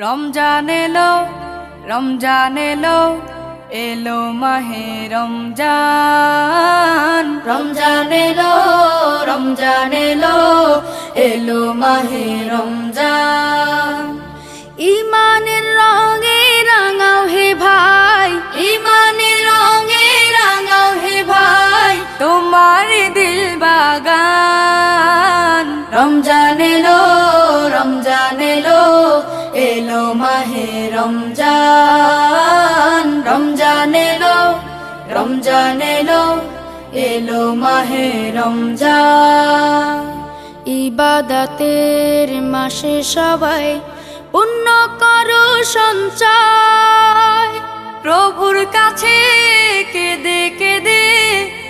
রমজান এলো, রমজান এলো, এলো মাহে রমজান। রমজান এলো, রমজান এলো, এলো মাহে রমজান। ইমানের রঙে রাঙাও হে ভাই, ইমানের রঙে রাঙাও হে ভাই, তোমার দিল বাগান। রমজান এলো, রমজান এলো, এলো মাহে রমজান। রমজান এলো, রমজান এলো, এলো মাহে রমজান। ইবাদতের মাসে সবাই পুণ্য করো সঞ্চয়, প্রভুর কাছে কেঁদে কেঁদে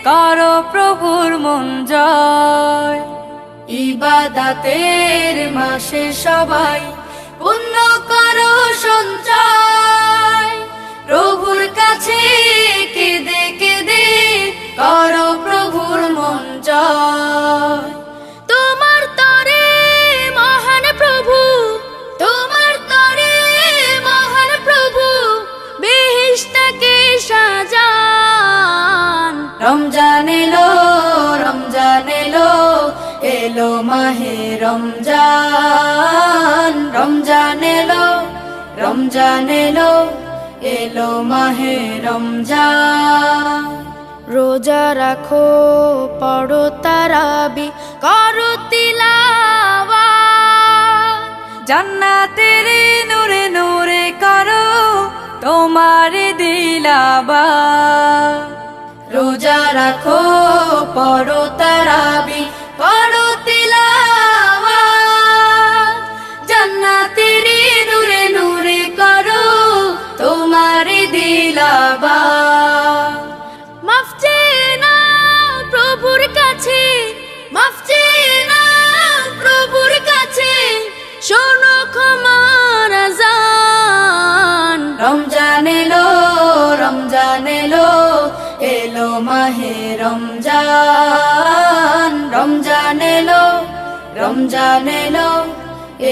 করো প্রভুর মন জয়। ইবাদতের মাসে সবাই পুণ্য করো সঞ্চয়, প্রভুর কাছে কেঁদে কেঁদে করো প্রভুর মন জয়। তোমার তরে মহান প্রভু, তোমার তরে মহান প্রভু, বেহেশতকে সাজান। রমজান এলো, রমজান এলো, এলো মাহে রমজান। রমজান এলো, রমজান এলো, এলো মাহে রমজান। রোজা রাখো, পড়ো তারাবি, করো তিলাওয়াত, জান্নাতের নূরে নূরে করো তোমার দিলাবাত। রোজা রাখো, পড়ো তারাবি, করো তিলাওয়াত, জান্নাতের নূরে নূরে করো তোমার দিলাবাত। মাফ চেয়ে নাও প্রভুর কাছে, মাফ চেয়ে নাও প্রভুর কাছে, শোনো ক্ষমার আযান। রমজান এলো, রমজান এলো, এলো মাহে রমজান। রমজান এলো, রমজান এলো,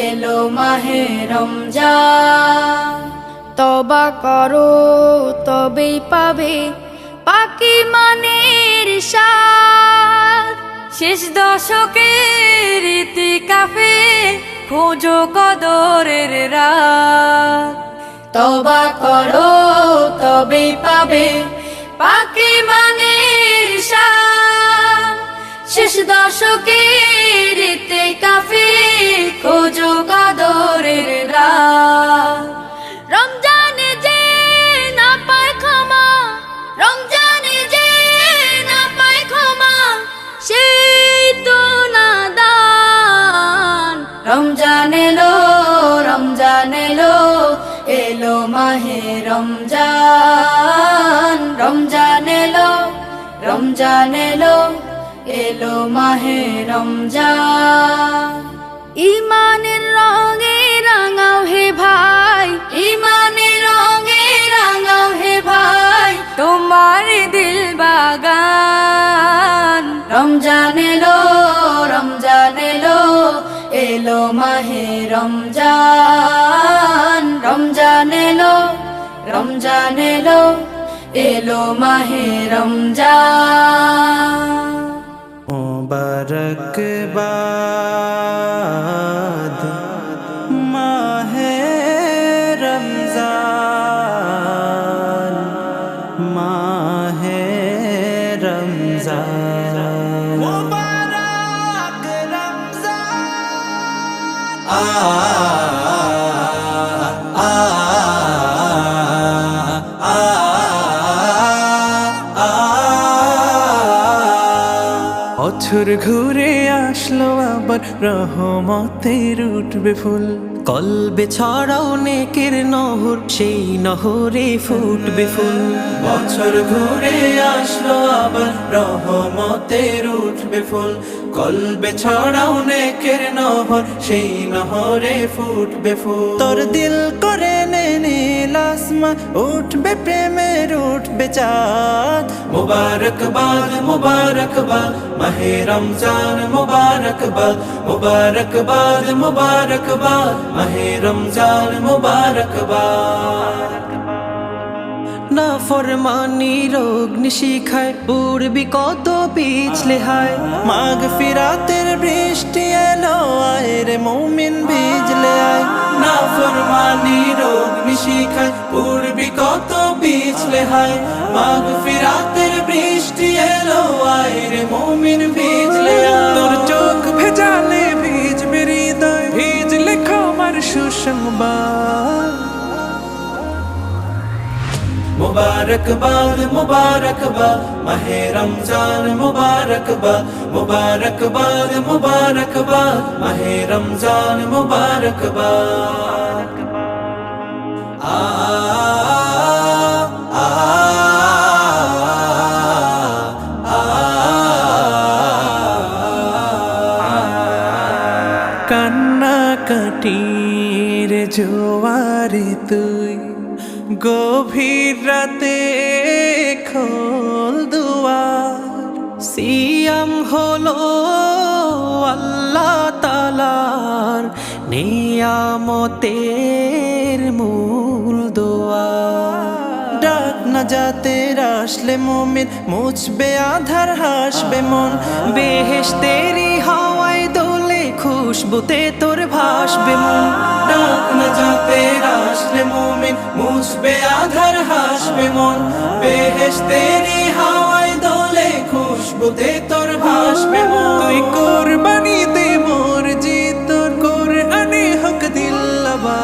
এলো মাহে রমজান। তওবা করো তবেই পাবে পাকি মানের স্বাদ, শেষ দশকের ইতিকাফে খোঁজো কদরের রাত। তওবা করো তবেই পাবে পাকি মানের স্বাদ, শেষ দশকের ইতিকাফে খোঁজো কদরের রাত। রমজানে যে না পায় ক্ষমা, রমজানে যে না পায় ক্ষমা, সেই তো নাদান। রমজান এলো, রমজান এলো, এলো মাহে রমজান। রমজান এলো, রমজান এলো, এলো মাহে রমজান। ইমানের রঙে রাঙাও হে ভাই, ইমানের রঙে রাঙাও হে ভাই, তোমার দিল বাগান। রমজান এলো, রমজান এলো, এলো মাহে রমজান। রমজান এলো, রমজান এলো, এলো মাহে রমজান। মুবারকবাদ মাহে রমজান, মাহে রমজান, মুবারক বছর ঘুরে আসলো আবার রহমতের উঠবে ফুল, কলবে ছড়াও নেকের নহর, সেই নহরে ফুটবে ফুল। বছর ঘুরে আসলো আবার রহমতের উঠবে ফুল, কলবে ছড়াও নেকের নহর, সেই নহরে ফুটবে ফুল। তোর দিল করে নে নীলাসমা উঠবে প্রেমের উঠবে চাঁদ মুবারকবাদ মুবারকবাদ মাহে রমজান মুবারকবাদ মুবারকবাদ মুবারকবাদ মাহে রমজান মুবারকবাদ না ফরমানি রোগ নিশিখায় উড়বি কত পিছলে হায় মাগ ফিরাতের বৃষ্টি এলো আয় রে মুমিন ভিজলে আয় না ফরমানি রোগ নিশিখায় উড়বি কত পিছলে হায় মাগ ফিরাতের বৃষ্টি এলো আয় রে মুমিন ভিজলে আয় তোর চোখ ভেজালে ভিজবে হৃদয় ভিজলে ক্ষমার সুসংবাদ मुबारकबाद मुबारकबाद माहे रमजान मुबारकबाद मुबारकबाद मुबारकबाद माहे रमजान मुबारकबाद आ आ কান্না কাটির জোয়ারে তুই গভীর রাতে খোল দুয়ার সিয়াম হলো আল্লাহ তাআলার নিয়ামতের মূল দুয়ার ডাক না যাতে আসলে মুমিন মুছবে আধার হাসবে মন বেহেশতেরি হাওয়ায় দোলে খুশবুতে তোর ভাসবে মন ডাক না যাতে আসলে মুমিন মুছবে আধার হাসবে মন বেহেশতেরি হাওয়ায় দোলে খুশবুতে তোর ভাসবে মন তুই কুরবানি দে মোর জি তোর কোরআনে হক দিল্লাবা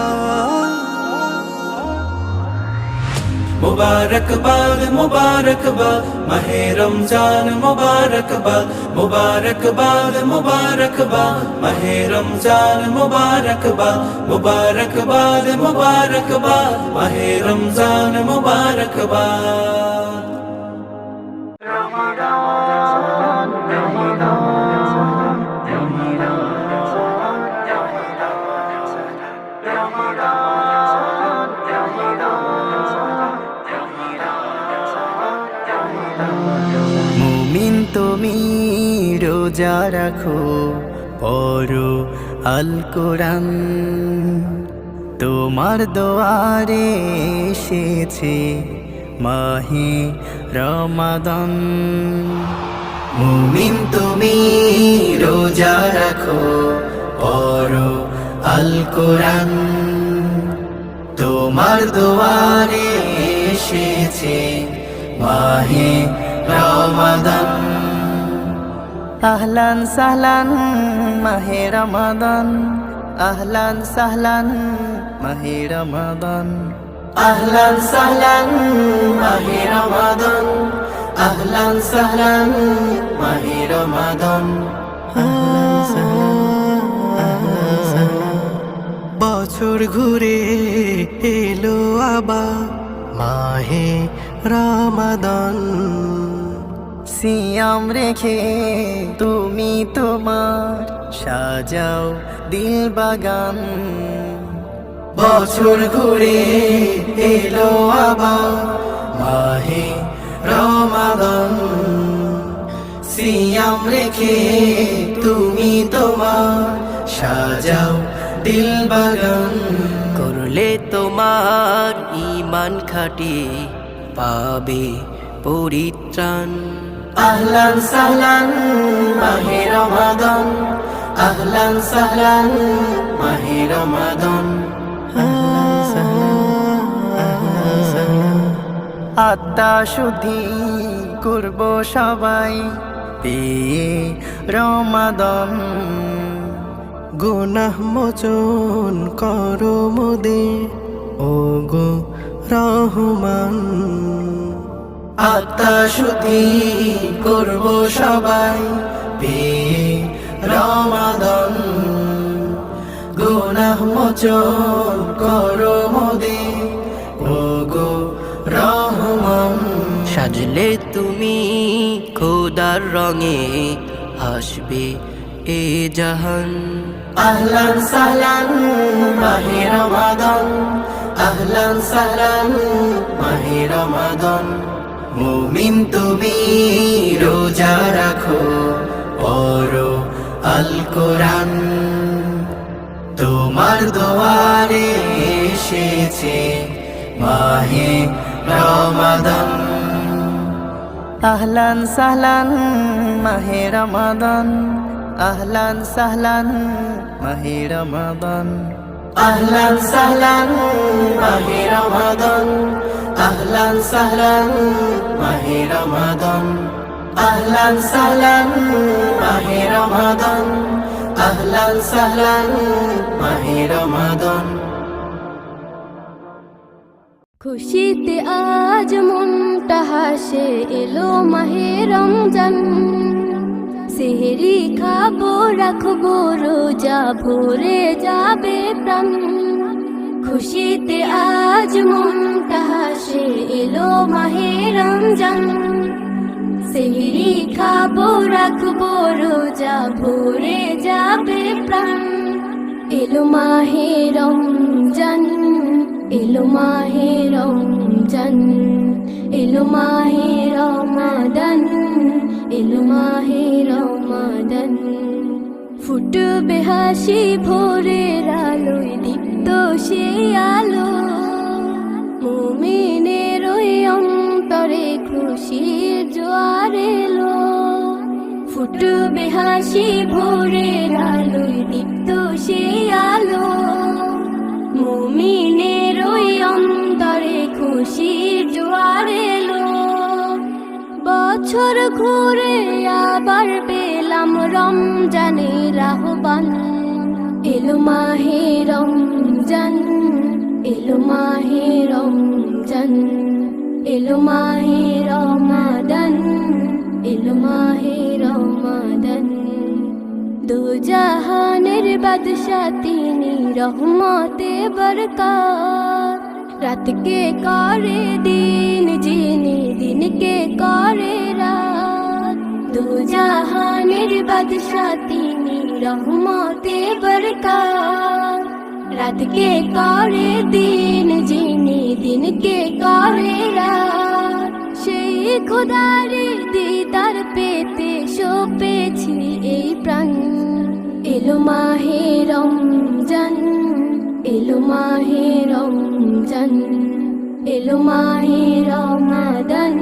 मुबारकबाद मुबारकबाद माहे रमजान मुबारकबाद मुबारकबाद मुबारकबाद माहे रमजान मुबारकबाद मुबारकबाद मुबारकबाद माहे रमजान मुबारकबाद মুমিন তুমি রোজা রাখো পড়ো আল কোরআন তোমার দোয়ারে এসেছে মাহে রমাদান মুমিন তুমি রোজা রাখো পড়ো আল কোরআন তোমার দোয়ারে এসেছে মাহে রমাদান আহলান সাহলান মাহে রমাদান আহলান সাহলান মাহে রমাদান আহলান সাহলান মাহে রমাদান আহলান সাহলান মাহে রমাদান বছর ঘুরে এলো আবার মাহে রমাদান সিয়াম রেখে তুমি তোমার সাজাও দিল বাগান বছর ঘুরে এলো আবার মাহে রমাদান সিয়াম রেখে তুমি তোমার সাজাও দিল বাগান করলে তোমার ঈমান খাটি পাবে পরিত্রাণ আহলান সাহলান মাহে রমাদান আহলান সাহলান মাহে রমাদান আত্মা শুদ্ধি করব সবাই পেয়ে রমাদান গুনাহ মোচন করো মোদের ও গো রহমান আত্মা শুদ্ধি করব সবাই পেয়ে রমাদান গুনাহ মোচন করো মোদের ও গো রহমান সাজলে তুমি খোদার রঙে হাসবে এ জাহান আহলান সাহলান মাহে রমাদান আহলান সাহলান মাহে রমাদান মুমিন তুমি রোজা রাখো পড়ো আল কোরআন তোমার দুয়ারে এসেছে মাহে রমাদান আহলান সাহলান মাহে রমাদান আহলান সাহলান মাহে রমাদান আহলান সাহলান মাহে রমাদান আহলান সাহলান মাহে রমাদান আহলান সাহলান মাহে রমাদান আহলান সাহলান মাহে রমাদান খুশিতে আজ মনটা হাসে এলো মাহে রমজান সেহরি খাবো রাখবো রোজা ভরে যাবে প্রাণ খুশিতে আজ মনটা হাসে এলো মাহে রমজান সেহরি খাবো রাখবো রোজা ভরে যাবে প্রাণ এলো মাহে রমজান এলো মাহে রমজান এলো মাহে রমাদান এলো মাহে রমাদান ফুটবে হাসি ভোরের আলোয় দীপ্ত সে আলো মুমিনের ওই অন্তরে খুশির জোয়ার এলো ফুটবে হাসি ভোরের আলোয় দীপ্ত সে আলো মুমিনের ওই অন্তরে খুশির জোয়ার এলো বছর ঘুরে আবার পেলাম রমজানের আহ্বান এলো মাহে রমজান এলো মাহে রমজান এলো মাহে রমাদান এলো মাহে রমাদান দু জাহানের বাদশা তিনি রহমতে বরকত রাত কে করে দিন যিনি দিনকে করে রাত দু জাহানের বাদশা তিনি রহমতে বরকত রাত কে করে দিন যিনি দিনকে করে রাত সেই খোদারে দিদার পেতে সপেছি এই প্রাণ এলো মাহে রমজান এলো মাহে রমজান এলো মাহে রমাদান